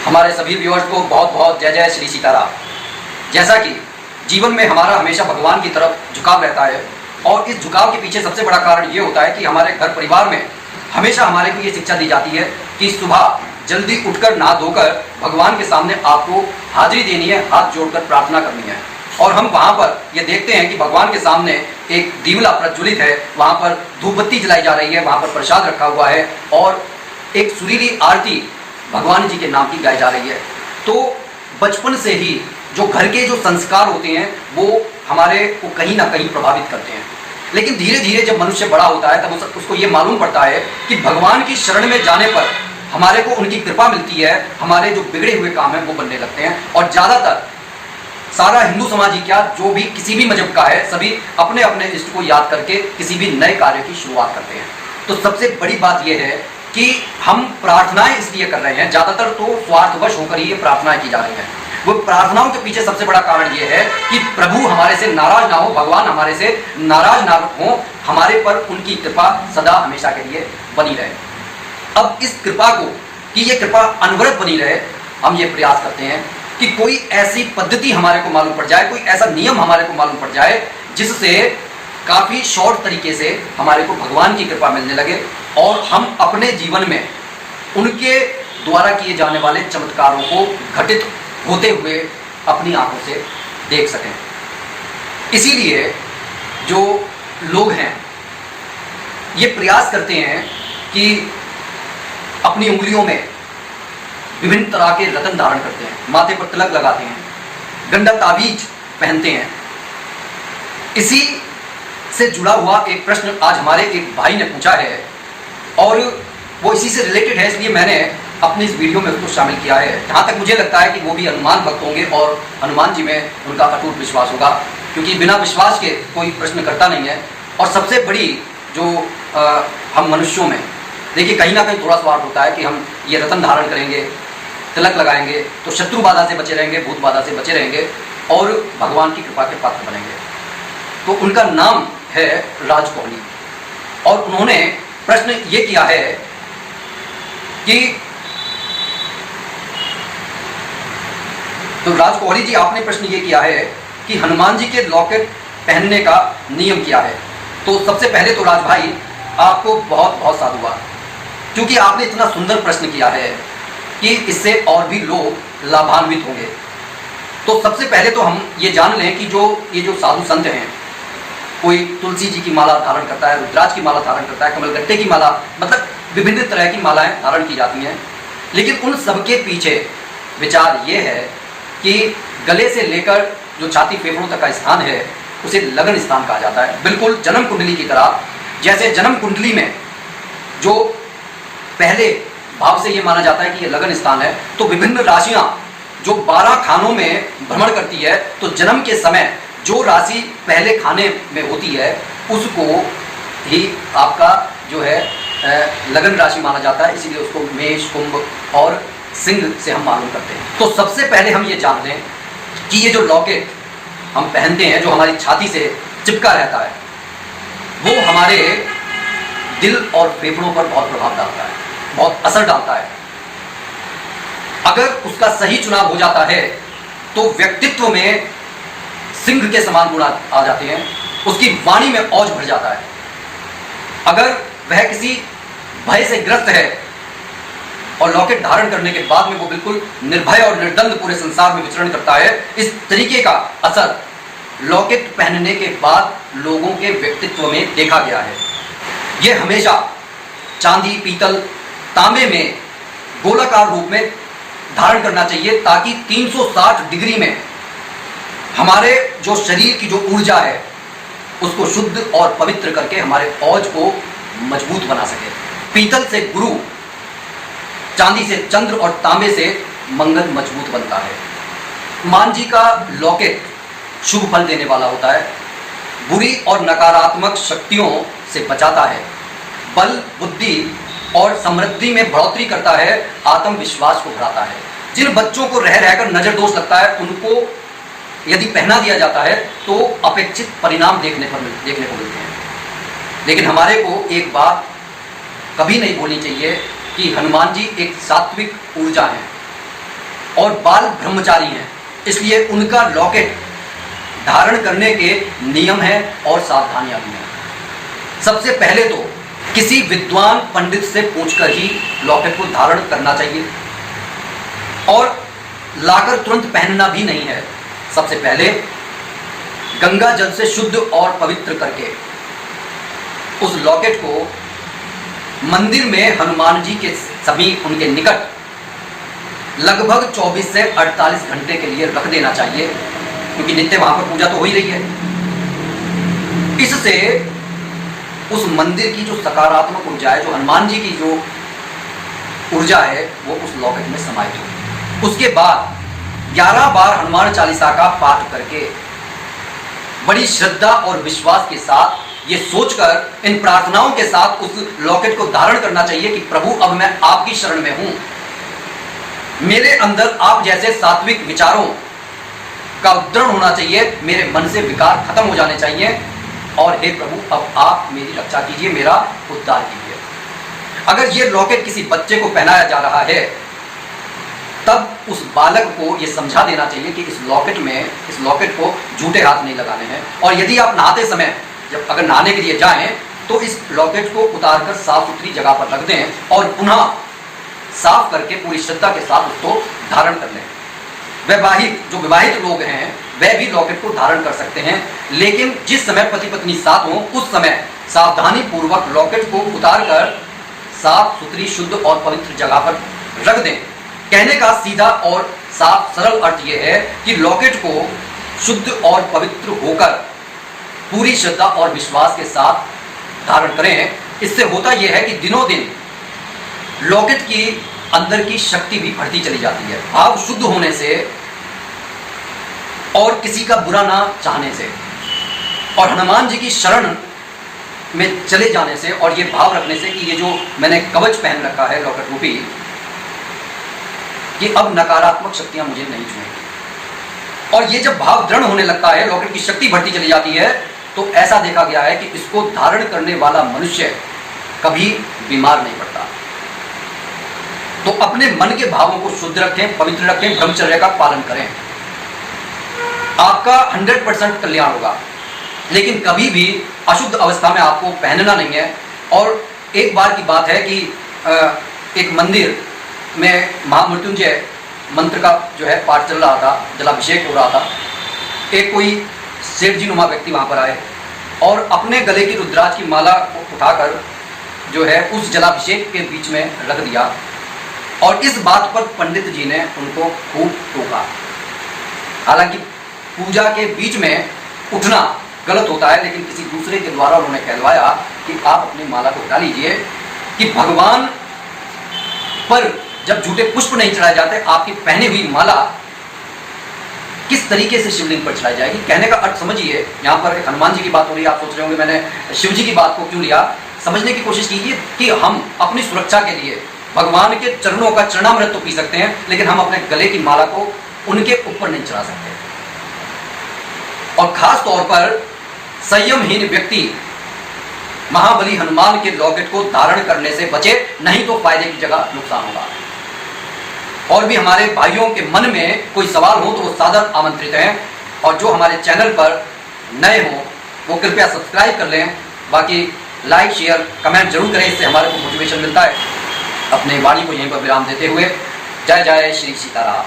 हमारे सभी व्यूअर्स को बहुत बहुत जय जय श्री सीताराम। जैसा कि जीवन में हमारा हमेशा भगवान की तरफ झुकाव रहता है और इस झुकाव के पीछे सबसे बड़ा कारण ये होता है कि हमारे घर परिवार में हमेशा हमारे को ये शिक्षा दी जाती है कि सुबह जल्दी उठकर नहा धोकर भगवान के सामने आपको हाजिरी देनी है, हाथ जोड़कर प्रार्थना करनी है। और हम वहाँ पर ये देखते हैं कि भगवान के सामने एक दीवला प्रज्वलित है, वहाँ पर धूप बत्ती जलाई जा रही है, वहाँ पर प्रसाद रखा हुआ है और एक सुरीली आरती भगवान जी के नाम की गाई जा रही है। तो बचपन से ही जो घर के जो संस्कार होते हैं वो हमारे को कहीं ना कहीं प्रभावित करते हैं, लेकिन धीरे धीरे जब मनुष्य बड़ा होता है तब उसको ये मालूम पड़ता है कि भगवान की शरण में जाने पर हमारे को उनकी कृपा मिलती है, हमारे जो बिगड़े हुए काम हैं वो बनने लगते हैं। और ज़्यादातर सारा हिंदू समाज ही क्या, जो भी किसी भी मजहब का है, सभी अपने अपने इष्ट को याद करके किसी भी नए कार्य की शुरुआत करते हैं। तो सबसे बड़ी बात यह है कि हम प्रार्थनाएं इसलिए कर रहे हैं, ज़्यादातर तो स्वार्थवश होकर ही ये प्रार्थनाएं की जा रही हैं। वो प्रार्थनाओं के पीछे सबसे बड़ा कारण ये है कि प्रभु हमारे से नाराज ना हो, भगवान हमारे से नाराज ना हो, हमारे पर उनकी कृपा सदा हमेशा के लिए बनी रहे। अब इस कृपा को, कि ये कृपा अनवरत बनी रहे, हम ये प्रयास करते हैं कि कोई ऐसी पद्धति हमारे को मालूम पड़ जाए, कोई ऐसा नियम हमारे को मालूम पड़ जाए जिससे काफ़ी शॉर्ट तरीके से हमारे को भगवान की कृपा मिलने लगे और हम अपने जीवन में उनके द्वारा किए जाने वाले चमत्कारों को घटित होते हुए अपनी आंखों से देख सकें। इसीलिए जो लोग हैं ये प्रयास करते हैं कि अपनी उंगलियों में विभिन्न तरह के रत्न धारण करते हैं, माथे पर तिलक लगाते हैं, गंडा ताबीज पहनते हैं। इसी से जुड़ा हुआ एक प्रश्न आज हमारे एक भाई ने पूछा है और वो इसी से रिलेटेड है, इसलिए मैंने अपनी इस वीडियो में उसको शामिल किया है। जहाँ तक मुझे लगता है कि वो भी हनुमान भक्त होंगे और हनुमान जी में उनका अटूट विश्वास होगा, क्योंकि बिना विश्वास के कोई प्रश्न करता नहीं है। और सबसे बड़ी जो हम मनुष्यों में देखिए कहीं ना कहीं थोड़ा स्वार्थ होता है कि हम ये रत्न धारण करेंगे, तिलक लगाएंगे तो शत्रु बाधा से बचे रहेंगे, भूत बाधा से बचे रहेंगे और भगवान की कृपा के पात्र बनेंगे। तो उनका नाम है राज कोहली और उन्होंने प्रश्न ये किया है कि तो राज कोहली जी, आपने प्रश्न ये किया है कि हनुमान जी के लॉकेट पहनने का नियम क्या है। तो सबसे पहले तो राज भाई आपको बहुत बहुत साधुवाद, क्योंकि आपने इतना सुंदर प्रश्न किया है कि इससे और भी लोग लाभान्वित होंगे। तो सबसे पहले तो हम ये जान लें कि ये जो साधु संत हैं, कोई तुलसी जी की माला धारण करता है, रुद्राक्ष की माला धारण करता है, कमलगट्टे की माला, मतलब विभिन्न तरह की मालाएं धारण की जाती हैं। लेकिन उन सबके पीछे विचार ये है कि गले से लेकर जो छाती फेफड़ों तक का स्थान है उसे लगन स्थान कहा जाता है, बिल्कुल जन्म कुंडली की तरह। जैसे जन्म कुंडली में जो पहले भाव से ये माना जाता है कि ये लगन स्थान है, तो विभिन्न राशियां जो 12 खानों में भ्रमण करती है, तो जन्म के समय जो राशि पहले खाने में होती है उसको ही आपका जो है लगन राशि माना जाता है। इसीलिए उसको मेष, कुंभ और सिंह से हम मालूम करते हैं। तो सबसे पहले हम ये जान लें कि ये जो लॉकेट हम पहनते हैं, जो हमारी छाती से चिपका रहता है, वो हमारे दिल और फेफड़ों पर बहुत प्रभाव डालता है, बहुत असर डालता है। अगर उसका सही चुनाव हो जाता है तो व्यक्तित्व में सिंह के समान गुण आ जाते हैं, उसकी वाणी में औज भर जाता है। अगर वह किसी भय से ग्रस्त है और लॉकेट धारण करने के बाद में वो बिल्कुल निर्भय और निर्द्वंद पूरे संसार में विचरण करता है, इस तरीके का असर लॉकेट पहनने के बाद लोगों के व्यक्तित्व में देखा गया है। ये हमेशा चांदी, पीतल, तांबे में गोलाकार रूप में धारण करना चाहिए, ताकि 360 डिग्री में हमारे जो शरीर की जो ऊर्जा है उसको शुद्ध और पवित्र करके हमारे औज को मजबूत बना सके। पीतल से गुरु, चांदी से चंद्र और तांबे से मंगल मजबूत बनता है। हनुमान जी का लॉकेट शुभ फल देने वाला होता है, बुरी और नकारात्मक शक्तियों से बचाता है, बल, बुद्धि और समृद्धि में बढ़ोतरी करता है, आत्मविश्वास को बढ़ाता है। जिन बच्चों को रह रहकर नजर दोष लगता है उनको यदि पहना दिया जाता है तो अपेक्षित परिणाम देखने को मिलते हैं। लेकिन हमारे को एक बात कभी नहीं भूलनी चाहिए कि हनुमान जी एक सात्विक ऊर्जा है। और बाल ब्रह्मचारी हैं, इसलिए उनका लॉकेट धारण करने के नियम हैं और सावधानियां भी हैं। सबसे पहले तो किसी विद्वान पंडित से पूछकर ही लॉकेट को धारण करना चाहिए और लाकर तुरंत पहनना भी नहीं है। सबसे पहले गंगा जल से शुद्ध और पवित्र करके उस लॉकेट को मंदिर में हनुमान जी के समीप उनके निकट लगभग 24 से 48 घंटे के लिए रख देना चाहिए, क्योंकि नित्य वहां पर पूजा तो हो ही रही है। इससे उस मंदिर की जो सकारात्मक ऊर्जा है, जो हनुमान जी की जो ऊर्जा है, वो उस लॉकेट में समाहित होगी। उसके बाद 11 बार हनुमान चालीसा का पाठ करके बड़ी श्रद्धा और विश्वास के साथ, ये सोचकर, इन प्रार्थनाओं के साथ उस लॉकेट को धारण करना चाहिए कि प्रभु अब मैं आपकी शरण में हूं, मेरे अंदर आप जैसे सात्विक विचारों का उद्दरण होना चाहिए, मेरे मन से विकार खत्म हो जाने चाहिए और हे प्रभु अब आप मेरी रक्षा कीजिए, मेरा उद्धार कीजिए। अगर ये लॉकेट किसी बच्चे को पहनाया जा रहा है, तब उस बालक को ये समझा देना चाहिए कि इस लॉकेट को झूठे हाथ नहीं लगाने हैं। और यदि आप नहाते समय जब अगर नहाने के लिए जाएं तो इस लॉकेट को उतारकर साफ सुथरी जगह पर रख दें और पुनः साफ करके पूरी श्रद्धा के साथ उसको धारण कर लें। जो विवाहित लोग हैं वह भी लॉकेट को धारण कर सकते हैं, लेकिन जिस समय पति पत्नी साथ हो उस समय सावधानी पूर्वक लॉकेट को उतार कर साफ सुथरी शुद्ध और पवित्र जगह पर रख दें। कहने का सीधा और साफ सरल अर्थ यह है कि लॉकेट को शुद्ध और पवित्र होकर पूरी श्रद्धा और विश्वास के साथ धारण करें। इससे होता यह है कि दिनों दिन लॉकेट की अंदर की शक्ति भी बढ़ती चली जाती है, भाव शुद्ध होने से और किसी का बुरा ना चाहने से और हनुमान जी की शरण में चले जाने से और ये भाव रखने से कि ये जो मैंने कवच पहन रखा है लॉकेट रूपी, कि अब नकारात्मक शक्तियां मुझे नहीं छुएंगी। और ये जब भाव दृढ़ होने लगता है, लॉकेट की शक्ति बढ़ती चली जाती है, तो ऐसा देखा गया है कि इसको धारण करने वाला मनुष्य कभी बीमार नहीं पड़ता। तो अपने मन के भावों को शुद्ध रखें, पवित्र रखें, ब्रह्मचर्य का पालन करें, आपका 100% कल्याण होगा। लेकिन कभी भी अशुद्ध अवस्था में आपको पहनना नहीं है। और एक बार की बात है कि एक मंदिर में महामृत्युंजय मंत्र का जो है पाठ चल रहा था, जलाभिषेक हो रहा था। एक कोई सेठ जी नुमा व्यक्ति वहां पर आए और अपने गले की रुद्राक्ष की माला को उठाकर जो है उस जलाभिषेक के बीच में रख दिया और इस बात पर पंडित जी ने उनको खूब टोका। हालांकि पूजा के बीच में उठना गलत होता है, लेकिन किसी दूसरे के द्वारा उन्होंने कहलवाया कि आप अपनी माला को उठा लीजिए, कि भगवान पर जब झूठे पुष्प नहीं चढ़ाए जाते, आपकी पहनी हुई माला किस तरीके से शिवलिंग पर चढ़ाई जाएगी। कहने का अर्थ समझिए, यहाँ पर हनुमान जी की बात हो रही है, आप सोच रहे होंगे मैंने शिव जी की बात को क्यों लिया। समझने की कोशिश कीजिए कि हम अपनी सुरक्षा के लिए भगवान के चरणों का चरणामृत तो पी सकते हैं, लेकिन हम अपने गले की माला को उनके ऊपर नहीं चढ़ा सकते। और खास तौर पर संयमहीन व्यक्ति महाबली हनुमान के लॉकेट को धारण करने से बचे, नहीं तो फायदे की जगह नुकसान होगा। और भी हमारे भाइयों के मन में कोई सवाल हो तो वो सादर आमंत्रित हैं, और जो हमारे चैनल पर नए हो वो कृपया सब्सक्राइब कर लें। बाकी लाइक शेयर कमेंट जरूर करें, इससे हमारे को मोटिवेशन मिलता है। अपने वाणी को यहीं पर विराम देते हुए जय जय श्री सीताराम।